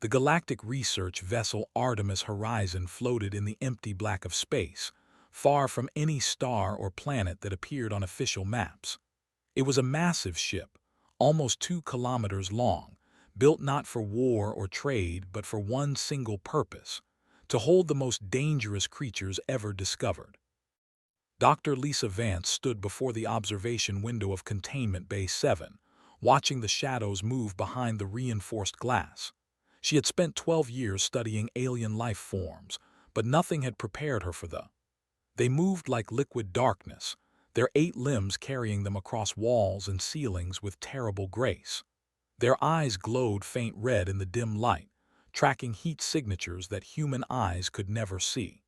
The galactic research vessel Artemis Horizon floated in the empty black of space, far from any star or planet that appeared on official maps. It was a massive ship, almost 2 kilometers long, built not for war or trade but for one single purpose: to hold the most dangerous creatures ever discovered. Dr. Lisa Vance stood before the observation window of Containment Bay 7, watching the shadows move behind the reinforced glass. She had spent 12 years studying alien life forms, but nothing had prepared her for the. They moved like liquid darkness, their 8 limbs carrying them across walls and ceilings with terrible grace. Their eyes glowed faint red in the dim light, tracking heat signatures that human eyes could never see.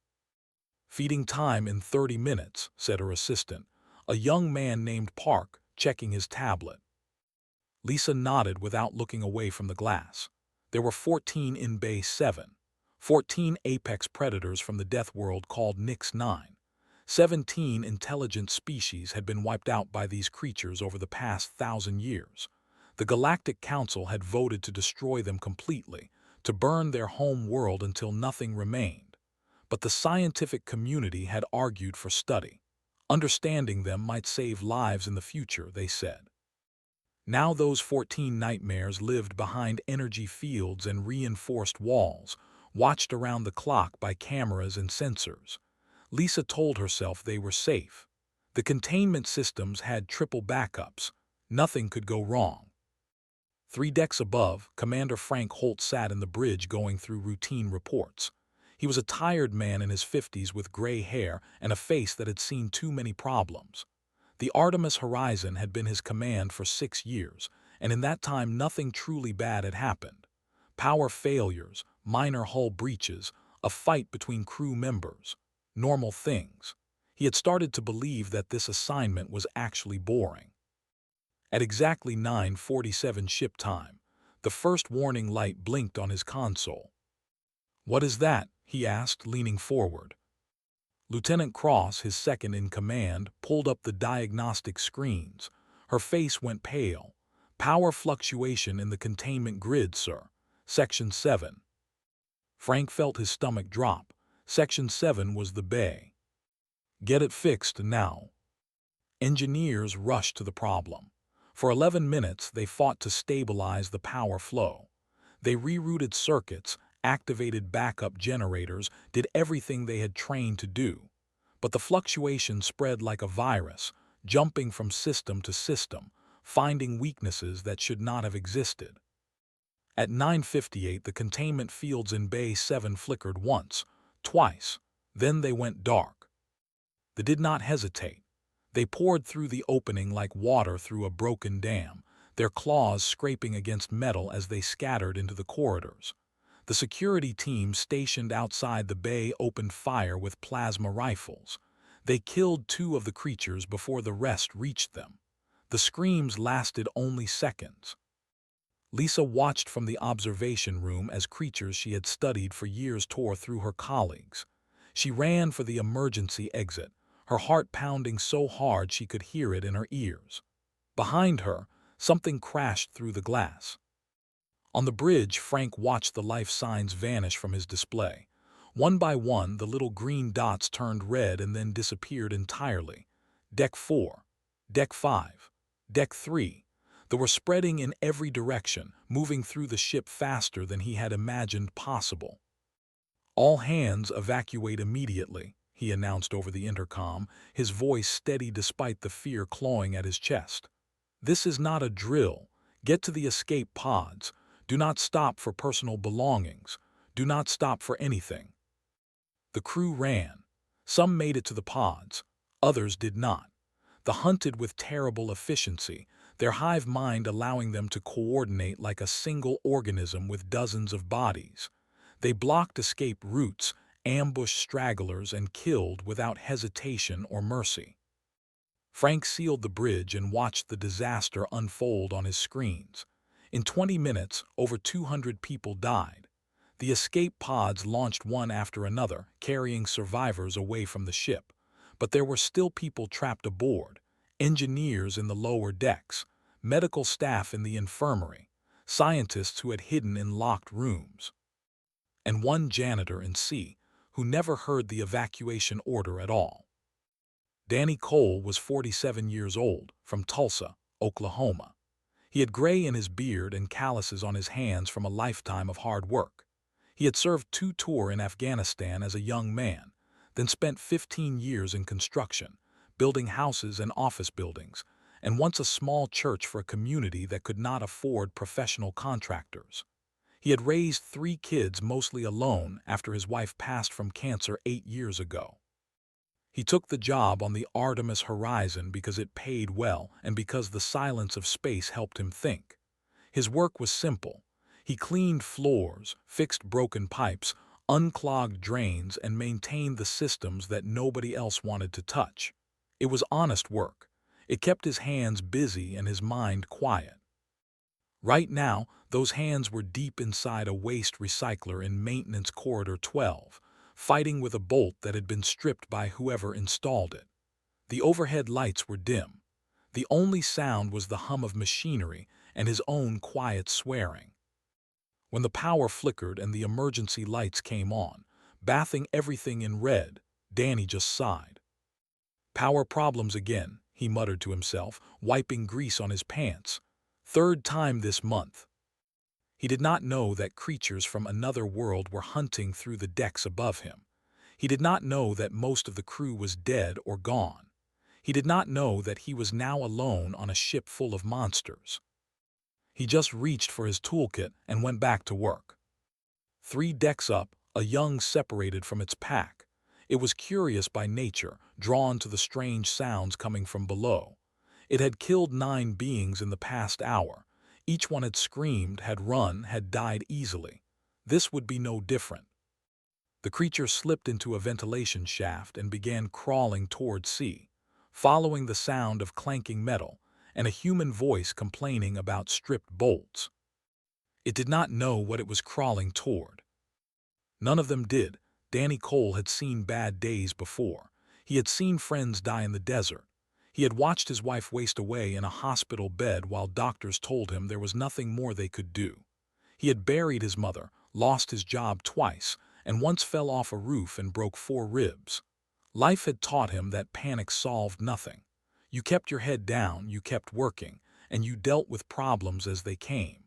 "Feeding time in 30 minutes, said her assistant, a young man named Park, checking his tablet. Lisa nodded without looking away from the glass. There were 14 in Bay 7, 14 apex predators from the death world called Nix 9. 17 intelligent species had been wiped out by these creatures over the past 1,000 years. The Galactic Council had voted to destroy them completely, to burn their home world until nothing remained. But the scientific community had argued for study. Understanding them might save lives in the future, they said. Now those 14 nightmares lived behind energy fields and reinforced walls, watched around the clock by cameras and sensors. Lisa told herself they were safe. The containment systems had triple backups. Nothing could go wrong. 3 decks above, Commander Frank Holt sat in the bridge going through routine reports. He was a tired man in his 50s with gray hair and a face that had seen too many problems. The Artemis Horizon had been his command for 6 years, and in that time nothing truly bad had happened. Power failures, minor hull breaches, a fight between crew members. Normal things. He had started to believe that this assignment was actually boring. At exactly 9:47 ship time, the first warning light blinked on his console. "What is that?" he asked, leaning forward. Lieutenant Cross, his second in command, pulled up the diagnostic screens. Her face went pale. "Power fluctuation in the containment grid, sir. Section 7. Frank felt his stomach drop. Section 7 was the bay. "Get it fixed now." Engineers rushed to the problem. For 11 minutes, they fought to stabilize the power flow. They rerouted circuits, activated backup generators, did everything they had trained to do. But the fluctuation spread like a virus, jumping from system to system, finding weaknesses that should not have existed. At 9:58, the containment fields in Bay 7 flickered once, twice, then they went dark. They did not hesitate. They poured through the opening like water through a broken dam, their claws scraping against metal as they scattered into the corridors. The security team stationed outside the bay opened fire with plasma rifles. They killed 2 of the creatures before the rest reached them. The screams lasted only seconds. Lisa watched from the observation room as creatures she had studied for years tore through her colleagues. She ran for the emergency exit, her heart pounding so hard she could hear it in her ears. Behind her, something crashed through the glass. On the bridge, Frank watched the life signs vanish from his display. One by one, the little green dots turned red and then disappeared entirely. Deck 4, Deck 5, Deck 3. They were spreading in every direction, moving through the ship faster than he had imagined possible. "All hands evacuate immediately," he announced over the intercom, his voice steady despite the fear clawing at his chest. "This is not a drill. Get to the escape pods. Do not stop for personal belongings. Do not stop for anything." The crew ran. Some made it to the pods. Others did not. They hunted with terrible efficiency, their hive mind allowing them to coordinate like a single organism with dozens of bodies. They blocked escape routes, ambushed stragglers, and killed without hesitation or mercy. Frank sealed the bridge and watched the disaster unfold on his screens. In 20 minutes, over 200 people died. The escape pods launched one after another, carrying survivors away from the ship. But there were still people trapped aboard, engineers in the lower decks, medical staff in the infirmary. scientists who had hidden in locked rooms, and one janitor in C who never heard the evacuation order at all. Danny Cole was 47 years old, from Tulsa, Oklahoma. He had gray in his beard and calluses on his hands from a lifetime of hard work. He had served 2 tours in Afghanistan as a young man, then spent 15 years in construction, building houses and office buildings, and once a small church for a community that could not afford professional contractors. He had raised 3 kids mostly alone after his wife passed from cancer 8 years ago. He took the job on the Artemis horizon because it paid well and because the silence of space helped him think. His work was simple. He cleaned floors, fixed broken pipes, unclogged drains, and maintained the systems that nobody else wanted to touch. It was honest work. It kept his hands busy and his mind quiet. Right now, those hands were deep inside a waste recycler in Maintenance Corridor 12, fighting with a bolt that had been stripped by whoever installed it. The overhead lights were dim. The only sound was the hum of machinery and his own quiet swearing. When the power flickered and the emergency lights came on, bathing everything in red, Danny just sighed. "Power problems again," he muttered to himself, wiping grease on his pants. "Third time this month." He did not know that creatures from another world were hunting through the decks above him. He did not know that most of the crew was dead or gone. He did not know that he was now alone on a ship full of monsters. He just reached for his toolkit and went back to work. 3 decks up, a young separated from its pack. It was curious by nature, drawn to the strange sounds coming from below. It had killed 9 beings in the past hour. Each one had screamed, had run, had died easily. This would be no different. The creature slipped into a ventilation shaft and began crawling toward C, following the sound of clanking metal and a human voice complaining about stripped bolts. It did not know what it was crawling toward. None of them did. Danny Cole had seen bad days before. He had seen friends die in the desert. He had watched his wife waste away in a hospital bed while doctors told him there was nothing more they could do. He had buried his mother, lost his job twice, and once fell off a roof and broke 4 ribs. Life had taught him that panic solved nothing. You kept your head down, you kept working, and you dealt with problems as they came.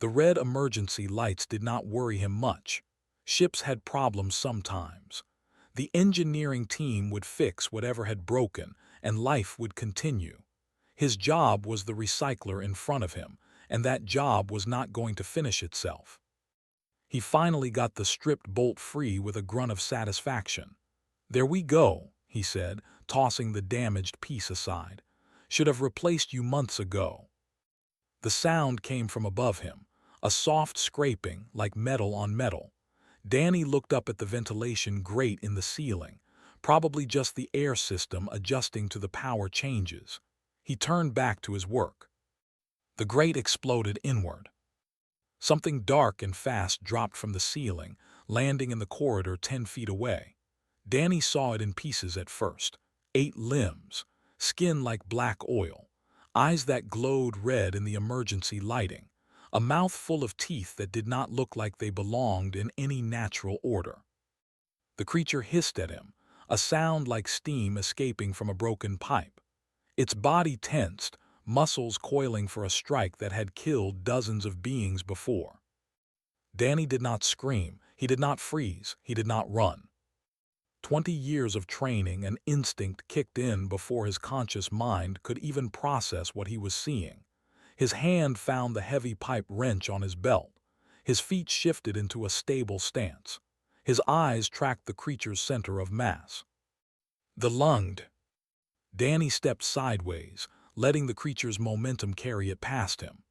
The red emergency lights did not worry him much. Ships had problems sometimes. The engineering team would fix whatever had broken, and life would continue. His job was the recycler in front of him, and that job was not going to finish itself. He finally got the stripped bolt free with a grunt of satisfaction. "There we go," he said, tossing the damaged piece aside. "Should have replaced you months ago." The sound came from above him, a soft scraping like metal on metal. Danny looked up at the ventilation grate in the ceiling, probably just the air system adjusting to the power changes. He turned back to his work. The grate exploded inward. Something dark and fast dropped from the ceiling, landing in the corridor 10 feet away. Danny saw it in pieces at first. 8 limbs, skin like black oil, eyes that glowed red in the emergency lighting, a mouth full of teeth that did not look like they belonged in any natural order. The creature hissed at him, a sound like steam escaping from a broken pipe. Its body tensed, muscles coiling for a strike that had killed dozens of beings before. Danny did not scream, he did not freeze, he did not run. 20 years of training and instinct kicked in before his conscious mind could even process what he was seeing. His hand found the heavy pipe wrench on his belt. His feet shifted into a stable stance. His eyes tracked the creature's center of mass. The lunged. Danny stepped sideways, letting the creature's momentum carry it past him.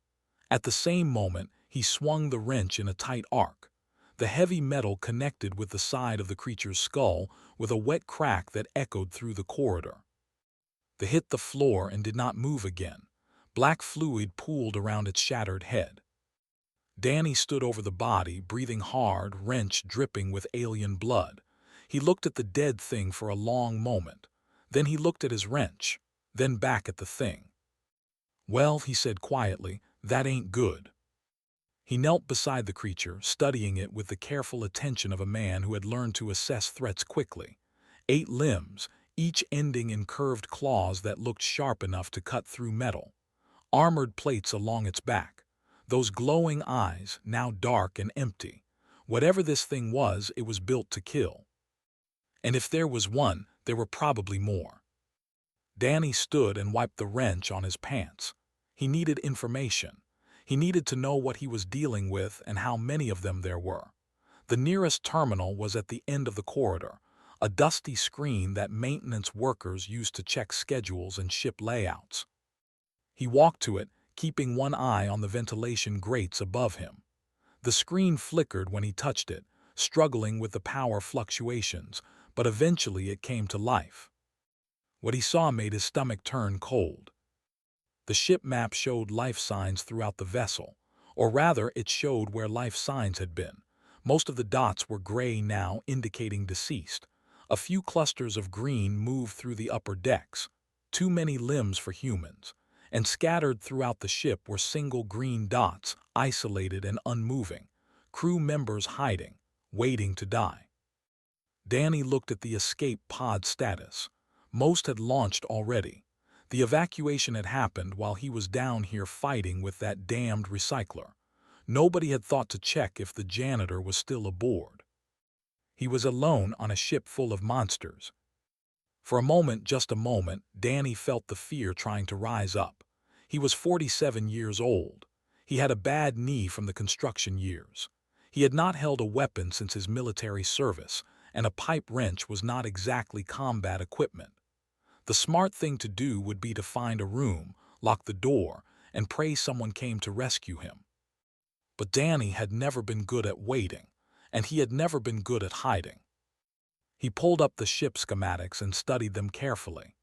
At the same moment, he swung the wrench in a tight arc. The heavy metal connected with the side of the creature's skull with a wet crack that echoed through the corridor. They hit the floor and did not move again. Black fluid pooled around its shattered head. Danny stood over the body, breathing hard, wrench dripping with alien blood. He looked at the dead thing for a long moment. Then he looked at his wrench, then back at the thing. "Well," he said quietly, "that ain't good." He knelt beside the creature, studying it with the careful attention of a man who had learned to assess threats quickly. 8 limbs, each ending in curved claws that looked sharp enough to cut through metal. Armored plates along its back. Those glowing eyes, now dark and empty. Whatever this thing was, it was built to kill. And if there was one, there were probably more. Danny stood and wiped the wrench on his pants. He needed information. He needed to know what he was dealing with and how many of them there were. The nearest terminal was at the end of the corridor, a dusty screen that maintenance workers used to check schedules and ship layouts. He walked to it, keeping one eye on the ventilation grates above him. The screen flickered when he touched it, struggling with the power fluctuations, but eventually it came to life. What he saw made his stomach turn cold. The ship map showed life signs throughout the vessel, or rather it showed where life signs had been. Most of the dots were gray now, indicating deceased. A few clusters of green moved through the upper decks, too many limbs for humans, and scattered throughout the ship were single green dots, isolated and unmoving, crew members hiding, waiting to die. Danny looked at the escape pod status. Most had launched already. The evacuation had happened while he was down here fighting with that damned recycler. Nobody had thought to check if the janitor was still aboard. He was alone on a ship full of monsters. For a moment, just a moment, Danny felt the fear trying to rise up. He was 47 years old. He had a bad knee from the construction years. He had not held a weapon since his military service, and a pipe wrench was not exactly combat equipment. The smart thing to do would be to find a room, lock the door, and pray someone came to rescue him. But Danny had never been good at waiting, and he had never been good at hiding. He pulled up the ship schematics and studied them carefully.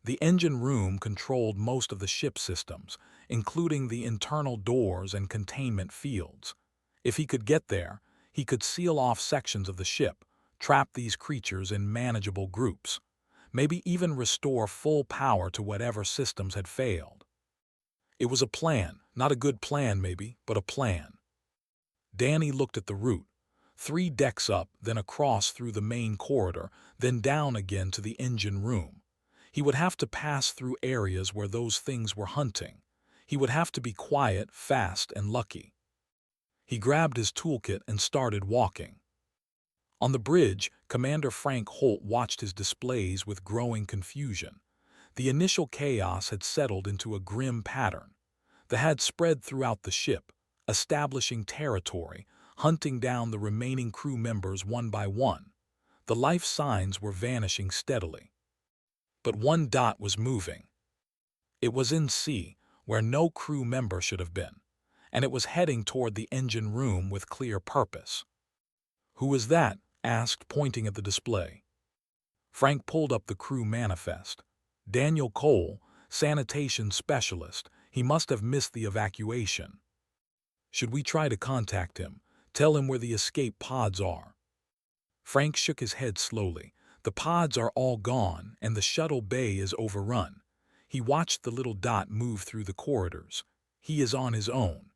The engine room controlled most of the ship systems, including the internal doors and containment fields. If he could get there, he could seal off sections of the ship, trap these creatures in manageable groups, maybe even restore full power to whatever systems had failed. It was a plan, not a good plan maybe, but a plan. Danny looked at the route. 3 decks up, then across through the main corridor, then down again to the engine room. He would have to pass through areas where those things were hunting. He would have to be quiet, fast, and lucky. He grabbed his toolkit and started walking. On the bridge, Commander Frank Holt watched his displays with growing confusion. The initial chaos had settled into a grim pattern. They had spread throughout the ship, establishing territory, hunting down the remaining crew members one by one. The life signs were vanishing steadily. But one dot was moving. It was in C, where no crew member should have been, and it was heading toward the engine room with clear purpose. "Who is that?" asked, pointing at the display. Frank pulled up the crew manifest. Daniel Cole, sanitation specialist. He must have missed the evacuation. "Should we try to contact him? Tell him where the escape pods are?" Frank shook his head slowly. "The pods are all gone, and the shuttle bay is overrun." He watched the little dot move through the corridors. He is on his own.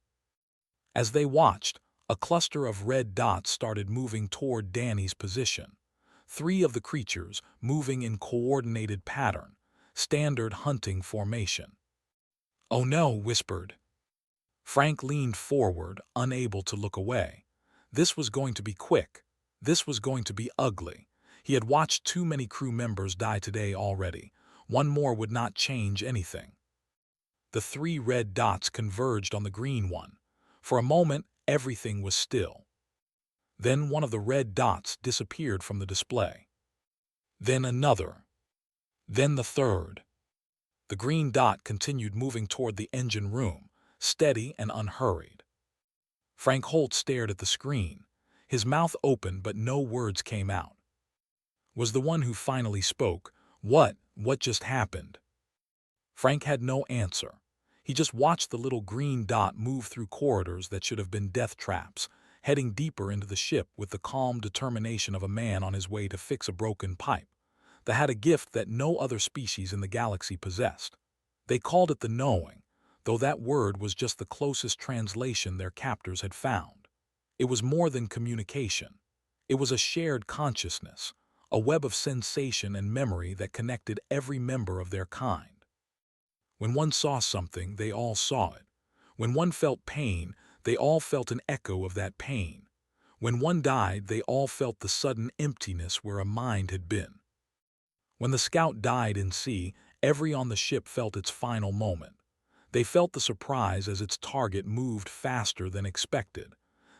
As they watched, a cluster of red dots started moving toward Danny's position. 3 of the creatures, moving in coordinated pattern, standard hunting formation. "Oh no," whispered. Frank leaned forward, unable to look away. This was going to be quick. This was going to be ugly. He had watched too many crew members die today already. One more would not change anything. The 3 red dots converged on the green one. For a moment, everything was still. Then one of the red dots disappeared from the display. Then another. Then the third. The green dot continued moving toward the engine room, steady and unhurried. Frank Holt stared at the screen. His mouth opened, but no words came out. Was the one who finally spoke. What just happened?" Frank had no answer. He just watched the little green dot move through corridors that should have been death traps, heading deeper into the ship with the calm determination of a man on his way to fix a broken pipe. They had a gift that no other species in the galaxy possessed. They called it the knowing, though that word was just the closest translation their captors had found. It was more than communication. It was a shared consciousness, a web of sensation and memory that connected every member of their kind. When one saw something, they all saw it. When one felt pain, they all felt an echo of that pain. When one died, they all felt the sudden emptiness where a mind had been. When the scout died in sea, every on the ship felt its final moment. They felt the surprise as its target moved faster than expected.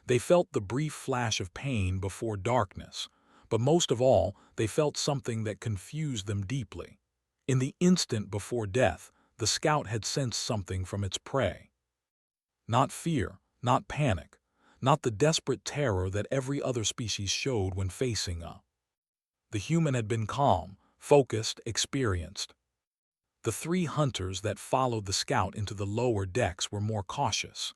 They felt the brief flash of pain before darkness, but most of all, they felt something that confused them deeply. In the instant before death, the scout had sensed something from its prey. Not fear, not panic, not the desperate terror that every other species showed when facing a. The human had been calm, focused, experienced. The three hunters that followed the scout into the lower decks were more cautious.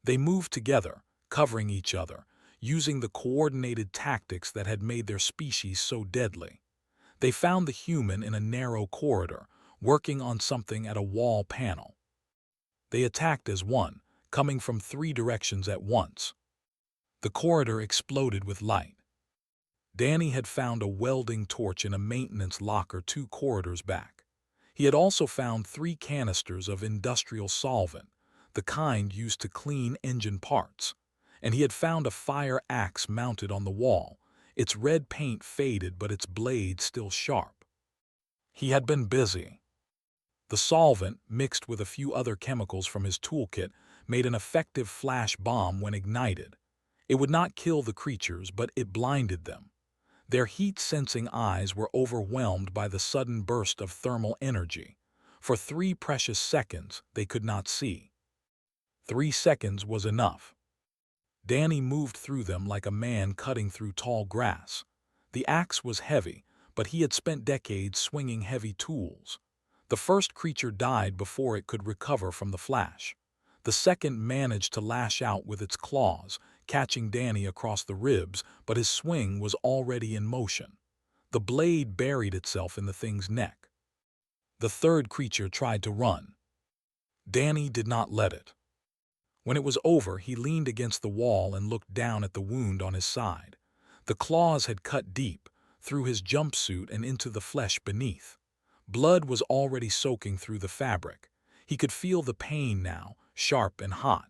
They moved together, covering each other, using the coordinated tactics that had made their species so deadly. They found the human in a narrow corridor, working on something at a wall panel. They attacked as one, coming from three directions at once. The corridor exploded with light. Danny had found a welding torch in a maintenance locker 2 corridors back. He had also found 3 canisters of industrial solvent, the kind used to clean engine parts. And he had found a fire axe mounted on the wall, its red paint faded but its blade still sharp. He had been busy. The solvent, mixed with a few other chemicals from his toolkit, made an effective flash bomb when ignited. It would not kill the creatures, but it blinded them. Their heat-sensing eyes were overwhelmed by the sudden burst of thermal energy. For 3 precious seconds, they could not see. 3 seconds was enough. Danny moved through them like a man cutting through tall grass. The axe was heavy, but he had spent decades swinging heavy tools. The first creature died before it could recover from the flash. The second managed to lash out with its claws, catching Danny across the ribs, but his swing was already in motion. The blade buried itself in the thing's neck. The third creature tried to run. Danny did not let it. When it was over, he leaned against the wall and looked down at the wound on his side. The claws had cut deep, through his jumpsuit and into the flesh beneath. Blood was already soaking through the fabric. He could feel the pain now, sharp and hot.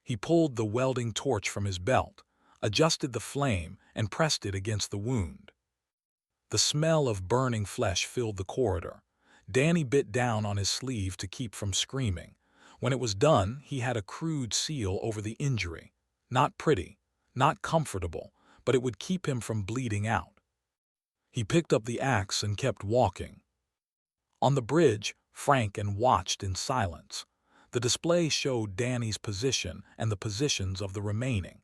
He pulled the welding torch from his belt, adjusted the flame, and pressed it against the wound. The smell of burning flesh filled the corridor. Danny bit down on his sleeve to keep from screaming. When it was done, he had a crude seal over the injury. Not pretty, not comfortable, but it would keep him from bleeding out. He picked up the axe and kept walking. On the bridge, Frank watched in silence. The display showed Danny's position and the positions of the remaining.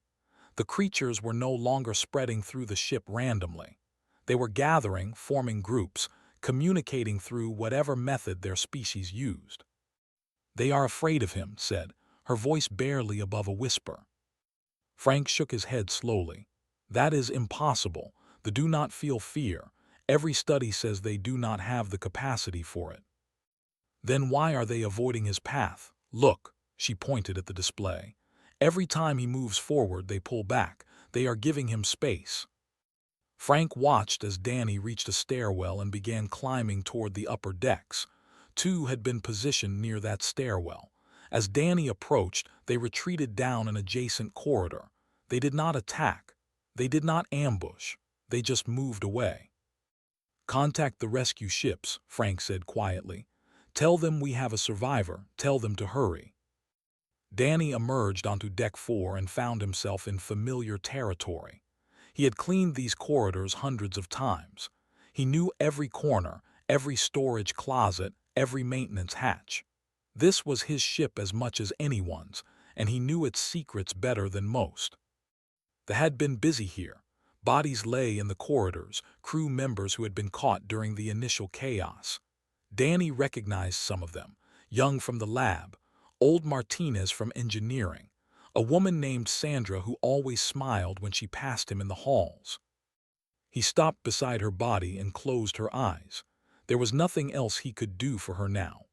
The creatures were no longer spreading through the ship randomly. They were gathering, forming groups, communicating through whatever method their species used. "They are afraid of him," said, her voice barely above a whisper. Frank shook his head slowly. "That is impossible. They do not feel fear. Every study says they do not have the capacity for it." "Then why are they avoiding his path? Look," she pointed at the display. "Every time he moves forward, they pull back. They are giving him space." Frank watched as Danny reached a stairwell and began climbing toward the upper decks. 2 had been positioned near that stairwell. As Danny approached, they retreated down an adjacent corridor. They did not attack. They did not ambush. They just moved away. "Contact the rescue ships," Frank said quietly. "Tell them we have a survivor. Tell them to hurry." Danny emerged onto Deck 4 and found himself in familiar territory. He had cleaned these corridors hundreds of times. He knew every corner, every storage closet, every maintenance hatch. This was his ship as much as anyone's, and he knew its secrets better than most. They had been busy here. Bodies lay in the corridors, crew members who had been caught during the initial chaos. Danny recognized some of them, young from the lab, old Martinez from engineering, a woman named Sandra who always smiled when she passed him in the halls. He stopped beside her body and closed her eyes. There was nothing else he could do for her now.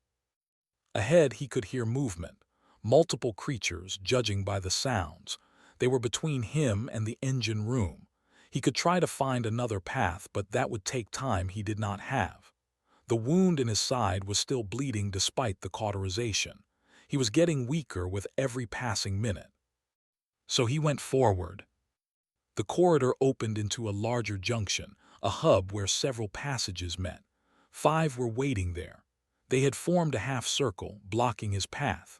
Ahead, he could hear movement. Multiple creatures, judging by the sounds. They were between him and the engine room. He could try to find another path, but that would take time he did not have. The wound in his side was still bleeding despite the cauterization. He was getting weaker with every passing minute. So he went forward. The corridor opened into a larger junction, a hub where several passages met. 5 were waiting there. They had formed a half circle, blocking his path.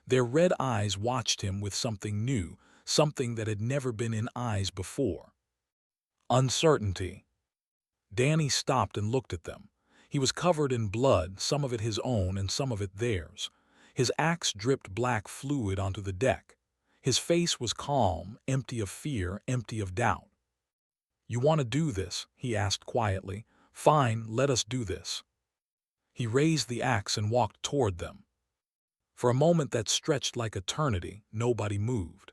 Their red eyes watched him with something new, something that had never been in eyes before. Uncertainty. Danny stopped and looked at them. He was covered in blood, some of it his own and some of it theirs. His axe dripped black fluid onto the deck. His face was calm, empty of fear, empty of doubt. "You want to do this?" he asked quietly. "Fine, let us do this." He raised the axe and walked toward them. For a moment that stretched like eternity, nobody moved.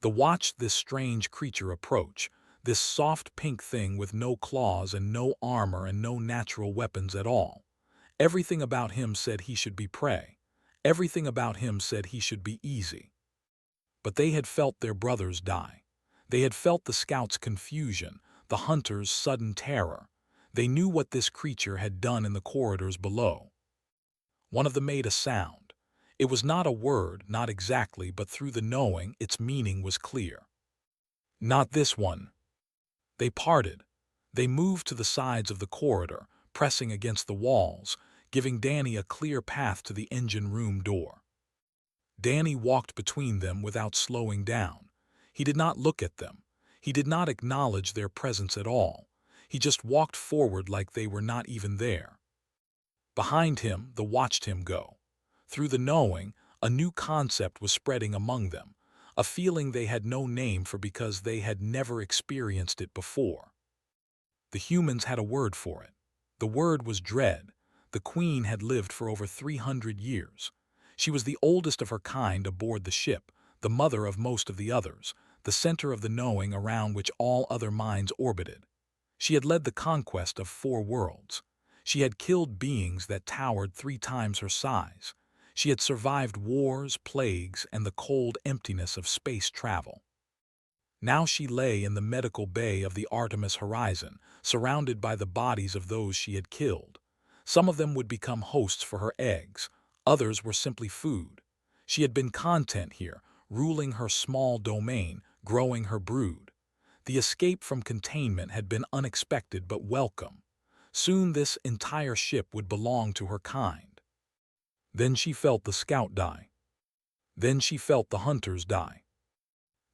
They watched this strange creature approach, this soft pink thing with no claws and no armor and no natural weapons at all. Everything about him said he should be prey. Everything about him said he should be easy. But they had felt their brothers die. They had felt the scouts' confusion, the hunters' sudden terror. They knew what this creature had done in the corridors below. One of them made a sound. It was not a word, not exactly, but through the knowing, its meaning was clear. "Not this one." They parted. They moved to the sides of the corridor, pressing against the walls, giving Danny a clear path to the engine room door. Danny walked between them without slowing down. He did not look at them. He did not acknowledge their presence at all. He just walked forward like they were not even there. Behind him, they watched him go. Through the knowing, a new concept was spreading among them, a feeling they had no name for because they had never experienced it before. The humans had a word for it. The word was dread. The Queen had lived for over 300 years. She was the oldest of her kind aboard the ship, the mother of most of the others, the center of the knowing around which all other minds orbited. She had led the conquest of 4 worlds. She had killed beings that towered 3 times her size. She had survived wars, plagues, and the cold emptiness of space travel. Now she lay in the medical bay of the Artemis horizon, surrounded by the bodies of those she had killed. Some of them would become hosts for her eggs. Others were simply food. She had been content here, ruling her small domain, growing her brood. The escape from containment had been unexpected but welcome. Soon this entire ship would belong to her kind. Then she felt the scout die. Then she felt the hunters die.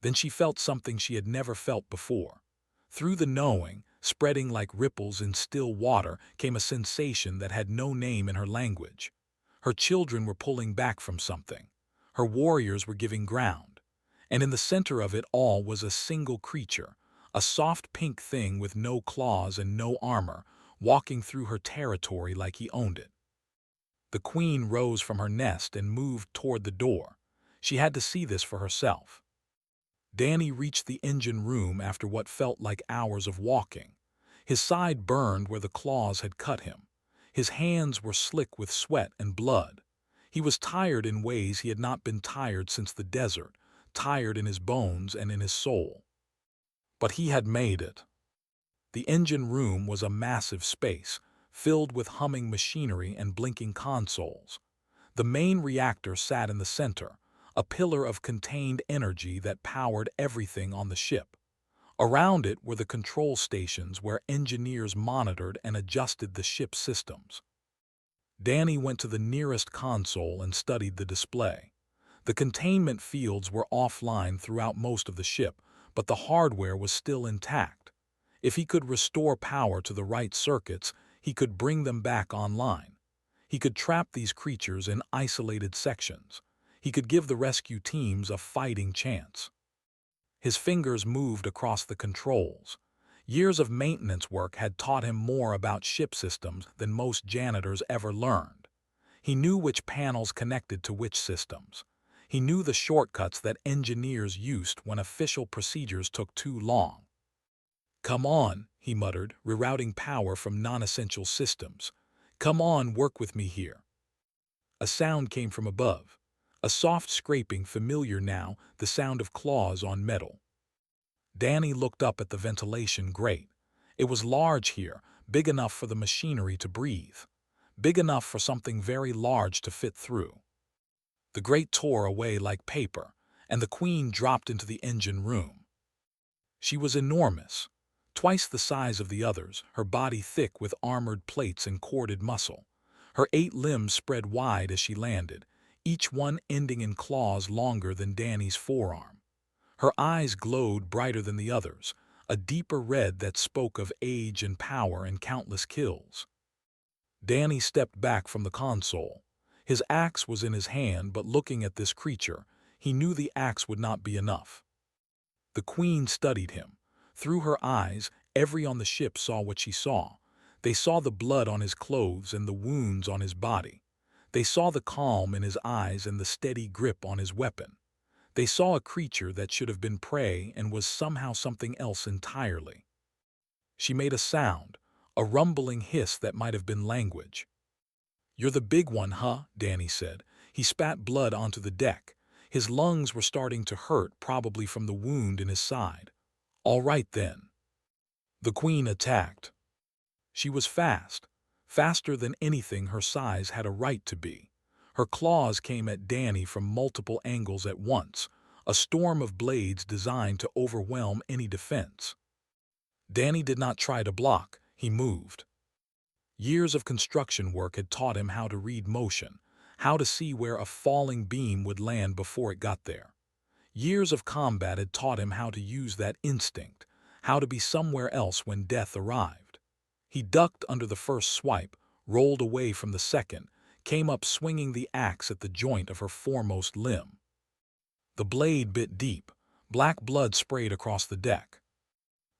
Then she felt something she had never felt before. Through the knowing, spreading like ripples in still water, came a sensation that had no name in her language. Her children were pulling back from something. Her warriors were giving ground. And in the center of it all was a single creature, a soft pink thing with no claws and no armor, walking through her territory like he owned it. The Queen rose from her nest and moved toward the door. She had to see this for herself. Danny reached the engine room after what felt like hours of walking. His side burned where the claws had cut him. His hands were slick with sweat and blood. He was tired in ways he had not been tired since the desert, tired in his bones and in his soul. But he had made it. The engine room was a massive space, filled with humming machinery and blinking consoles. The main reactor sat in the center, a pillar of contained energy that powered everything on the ship. Around it were the control stations where engineers monitored and adjusted the ship's systems. Danny went to the nearest console and studied the display. The containment fields were offline throughout most of the ship, but the hardware was still intact. If he could restore power to the right circuits, he could bring them back online. He could trap these creatures in isolated sections. He could give the rescue teams a fighting chance. His fingers moved across the controls. Years of maintenance work had taught him more about ship systems than most janitors ever learned. He knew which panels connected to which systems. He knew the shortcuts that engineers used when official procedures took too long. "Come on," he muttered, rerouting power from non-essential systems. "Come on, work with me here." A sound came from above. A soft scraping, familiar now, the sound of claws on metal. Danny looked up at the ventilation grate. It was large here, big enough for the machinery to breathe. Big enough for something very large to fit through. The grate tore away like paper, and the Queen dropped into the engine room. She was enormous, twice the size of the others, her body thick with armored plates and corded muscle. Her 8 limbs spread wide as she landed, each one ending in claws longer than Danny's forearm. Her eyes glowed brighter than the others, a deeper red that spoke of age and power and countless kills. Danny stepped back from the console. His axe was in his hand, but looking at this creature, he knew the axe would not be enough. The Queen studied him. Through her eyes, every on the ship saw what she saw. They saw the blood on his clothes and the wounds on his body. They saw the calm in his eyes and the steady grip on his weapon. They saw a creature that should have been prey and was somehow something else entirely. She made a sound, a rumbling hiss that might have been language. "You're the big one, huh?" Danny said. He spat blood onto the deck. His lungs were starting to hurt, probably from the wound in his side. "All right then." The Queen attacked. She was fast, faster than anything her size had a right to be. Her claws came at Danny from multiple angles at once, a storm of blades designed to overwhelm any defense. Danny did not try to block, he moved. Years of construction work had taught him how to read motion, how to see where a falling beam would land before it got there. Years of combat had taught him how to use that instinct, how to be somewhere else when death arrived. He ducked under the first swipe, rolled away from the second, came up swinging the axe at the joint of her foremost limb. The blade bit deep. Black blood sprayed across the deck.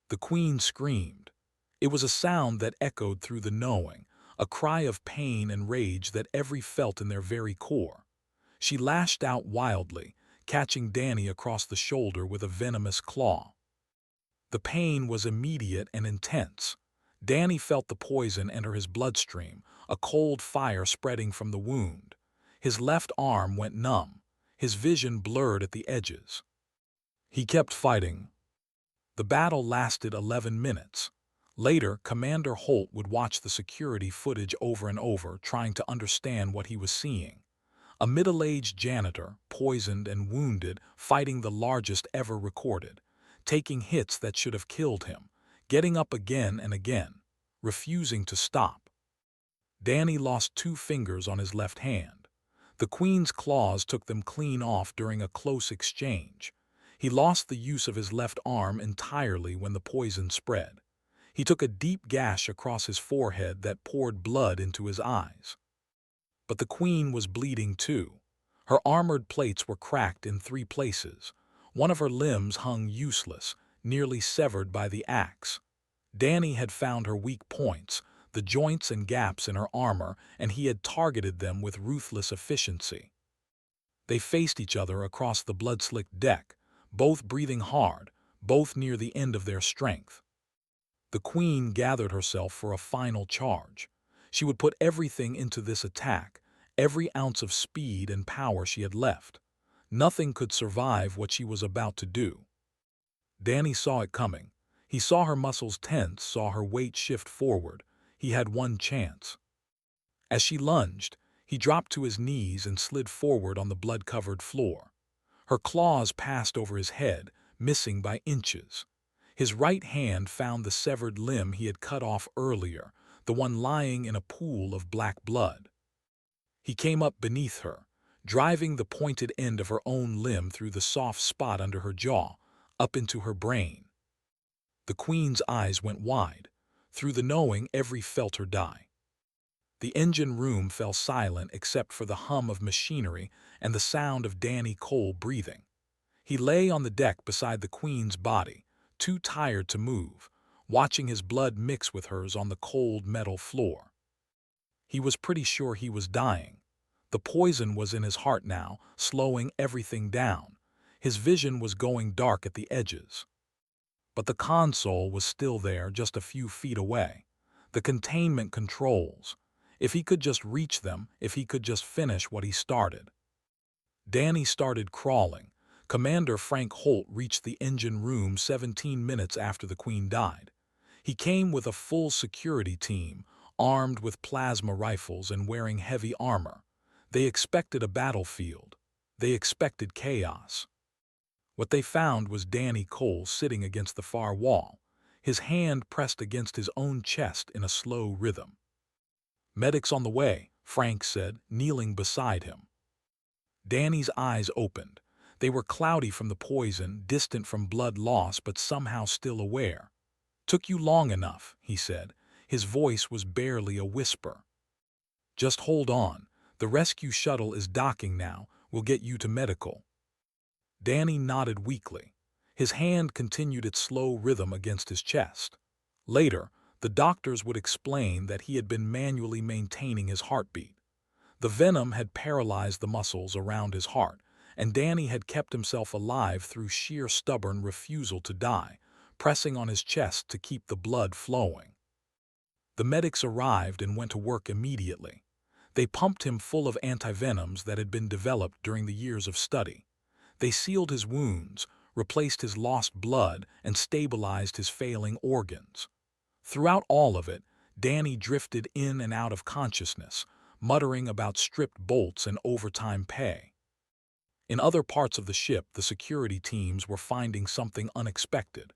The Queen screamed. It was a sound that echoed through the knowing, a cry of pain and rage that every felt in their very core. She lashed out wildly, catching Danny across the shoulder with a venomous claw. The pain was immediate and intense. Danny felt the poison enter his bloodstream, a cold fire spreading from the wound. His left arm went numb, his vision blurred at the edges. He kept fighting. The battle lasted 11 minutes. Later, Commander Holt would watch the security footage over and over, trying to understand what he was seeing. A middle-aged janitor, poisoned and wounded, fighting the largest ever recorded, taking hits that should have killed him, getting up again and again, refusing to stop. Danny lost 2 fingers on his left hand. The Queen's claws took them clean off during a close exchange. He lost the use of his left arm entirely when the poison spread. He took a deep gash across his forehead that poured blood into his eyes. But the Queen was bleeding too. Her armored plates were cracked in 3 places. One of her limbs hung useless, nearly severed by the axe. Danny had found her weak points, the joints and gaps in her armor, and he had targeted them with ruthless efficiency. They faced each other across the blood-slicked deck, both breathing hard, both near the end of their strength. The Queen gathered herself for a final charge. She would put everything into this attack, every ounce of speed and power she had left. Nothing could survive what she was about to do. Danny saw it coming. He saw her muscles tense, saw her weight shift forward. He had one chance. As she lunged, he dropped to his knees and slid forward on the blood-covered floor. Her claws passed over his head, missing by inches. His right hand found the severed limb he had cut off earlier, the one lying in a pool of black blood. He came up beneath her, driving the pointed end of her own limb through the soft spot under her jaw, up into her brain. The Queen's eyes went wide. Through the knowing, every felt her die. The engine room fell silent except for the hum of machinery and the sound of Danny Cole breathing. He lay on the deck beside the Queen's body, too tired to move, watching his blood mix with hers on the cold metal floor. He was pretty sure he was dying. The poison was in his heart now, slowing everything down. His vision was going dark at the edges. But the console was still there, just a few feet away. The containment controls. If he could just reach them, if he could just finish what he started. Danny started crawling. Commander Frank Holt reached the engine room 17 minutes after the Queen died. He came with a full security team, armed with plasma rifles and wearing heavy armor. They expected a battlefield. They expected chaos. What they found was Danny Cole sitting against the far wall, his hand pressed against his own chest in a slow rhythm. "Medics on the way," Frank said, kneeling beside him. Danny's eyes opened. They were cloudy from the poison, distant from blood loss, but somehow still aware. "Took you long enough," he said. His voice was barely a whisper. "Just hold on. The rescue shuttle is docking now. We'll get you to medical." Danny nodded weakly. His hand continued its slow rhythm against his chest. Later, the doctors would explain that he had been manually maintaining his heartbeat. The venom had paralyzed the muscles around his heart, and Danny had kept himself alive through sheer stubborn refusal to die, pressing on his chest to keep the blood flowing. The medics arrived and went to work immediately. They pumped him full of antivenoms that had been developed during the years of study. They sealed his wounds, replaced his lost blood, and stabilized his failing organs. Throughout all of it, Danny drifted in and out of consciousness, muttering about stripped bolts and overtime pay. In other parts of the ship, the security teams were finding something unexpected.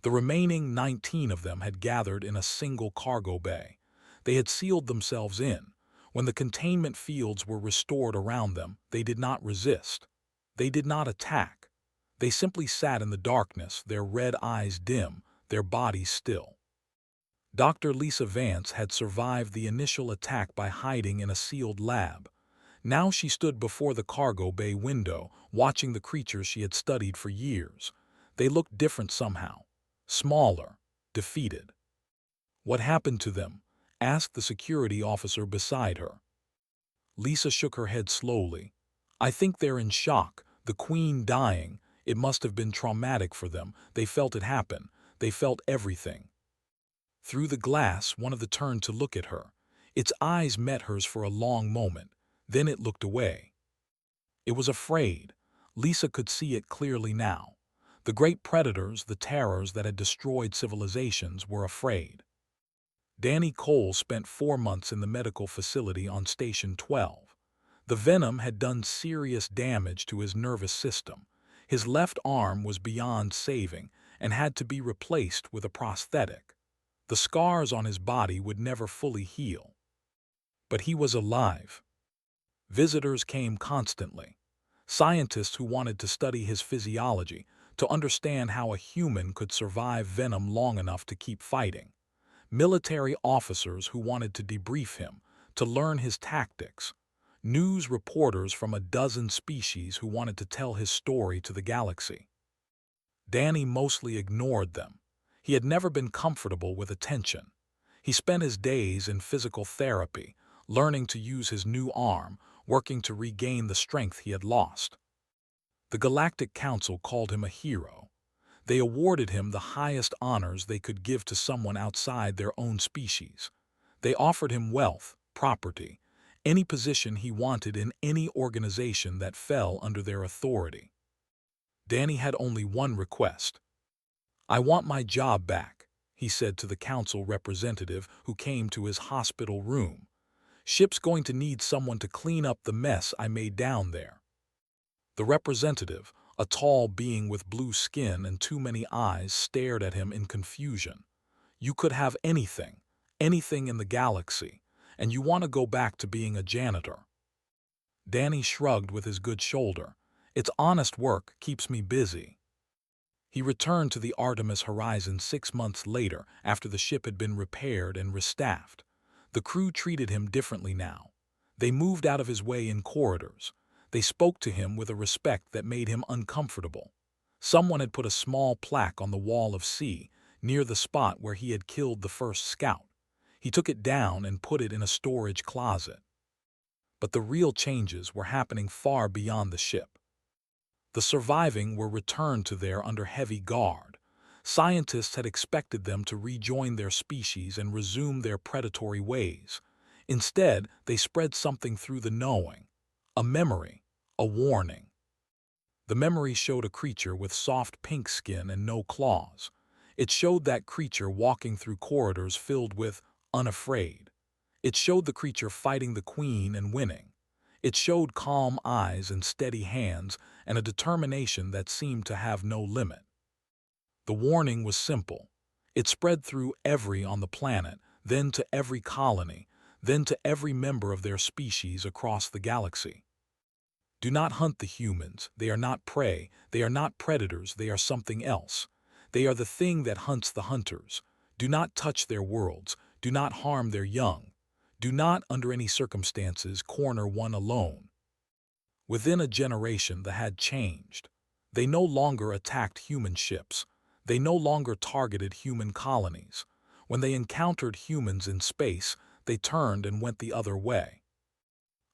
The remaining 19 of them had gathered in a single cargo bay. They had sealed themselves in. When the containment fields were restored around them, they did not resist. They did not attack. They simply sat in the darkness, their red eyes dim, their bodies still. Dr. Lisa Vance had survived the initial attack by hiding in a sealed lab. Now she stood before the cargo bay window, watching the creatures she had studied for years. They looked different somehow. Smaller, defeated. "What happened to them?" asked the security officer beside her. Lisa shook her head slowly. "I think they're in shock. The Queen dying. It must have been traumatic for them. They felt it happen. They felt everything." Through the glass, one of them turned to look at her. Its eyes met hers for a long moment. Then it looked away. It was afraid. Lisa could see it clearly now. The great predators, the terrors that had destroyed civilizations, were afraid. Danny Cole spent 4 months in the medical facility on Station 12. The venom had done serious damage to his nervous system. His left arm was beyond saving and had to be replaced with a prosthetic. The scars on his body would never fully heal. But he was alive. Visitors came constantly. Scientists who wanted to study his physiology, to understand how a human could survive venom long enough to keep fighting. Military officers who wanted to debrief him, to learn his tactics. News reporters from a dozen species who wanted to tell his story to the galaxy. Danny mostly ignored them. He had never been comfortable with attention. He spent his days in physical therapy, learning to use his new arm, working to regain the strength he had lost. The Galactic Council called him a hero. They awarded him the highest honors they could give to someone outside their own species. They offered him wealth, property, any position he wanted in any organization that fell under their authority. Danny had only one request. "I want my job back," he said to the council representative who came to his hospital room. "Ship's going to need someone to clean up the mess I made down there." The representative, a tall being with blue skin and too many eyes, stared at him in confusion. "You could have anything, anything in the galaxy, and you want to go back to being a janitor." Danny shrugged with his good shoulder. "It's honest work, keeps me busy." He returned to the Artemis Horizon 6 months later after the ship had been repaired and restaffed. The crew treated him differently now. They moved out of his way in corridors. They spoke to him with a respect that made him uncomfortable. Someone had put a small plaque on the wall of C, near the spot where he had killed the first scout. He took it down and put it in a storage closet. But the real changes were happening far beyond the ship. The surviving were returned to there under heavy guard. Scientists had expected them to rejoin their species and resume their predatory ways. Instead, they spread something through the knowing, a memory, a warning. The memory showed a creature with soft pink skin and no claws. It showed that creature walking through corridors filled with unafraid. It showed the creature fighting the queen and winning. It showed calm eyes and steady hands and a determination that seemed to have no limit. The warning was simple. It spread through every on the planet, then to every colony, then to every member of their species across the galaxy. Do not hunt the humans. They are not prey. They are not predators. They are something else. They are the thing that hunts the hunters. Do not touch their worlds. Do not harm their young. Do not, under any circumstances, corner one alone. Within a generation, the had changed. They no longer attacked human ships. They no longer targeted human colonies. When they encountered humans in space, they turned and went the other way.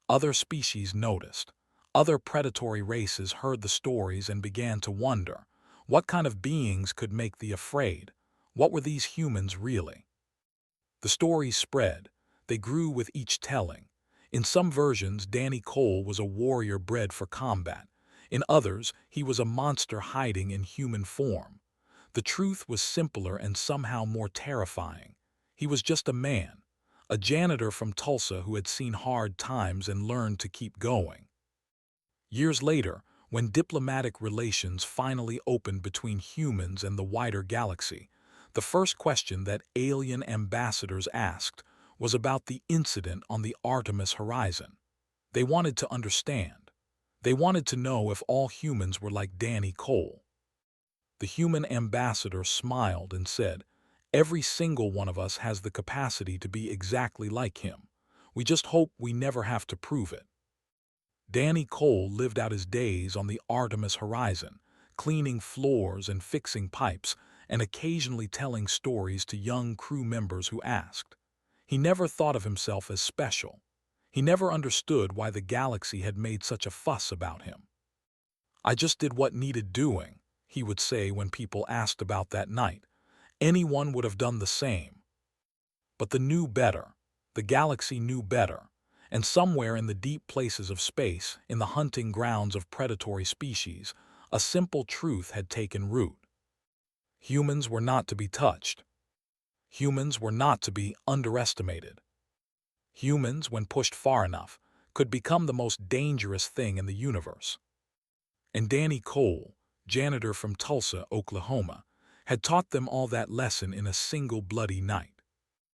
Other species noticed. Other predatory races heard the stories and began to wonder, what kind of beings could make thee afraid? What were these humans really? The stories spread. They grew with each telling. In some versions, Danny Cole was a warrior bred for combat. In others, he was a monster hiding in human form. The truth was simpler and somehow more terrifying. He was just a man, a janitor from Tulsa who had seen hard times and learned to keep going. Years later, when diplomatic relations finally opened between humans and the wider galaxy, the first question that alien ambassadors asked was about the incident on the Artemis horizon. They wanted to understand. They wanted to know if all humans were like Danny Cole. The human ambassador smiled and said, "Every single one of us has the capacity to be exactly like him. We just hope we never have to prove it." Danny Cole lived out his days on the Artemis horizon, cleaning floors and fixing pipes, and occasionally telling stories to young crew members who asked. He never thought of himself as special. He never understood why the galaxy had made such a fuss about him. "I just did what needed doing," he would say when people asked about that night. Anyone would have done the same. But the galaxy knew better, and somewhere in the deep places of space, in the hunting grounds of predatory species, a simple truth had taken root. Humans were not to be touched. Humans were not to be underestimated. Humans, when pushed far enough, could become the most dangerous thing in the universe. And Danny Cole, janitor from Tulsa, Oklahoma, had taught them all that lesson in a single bloody night.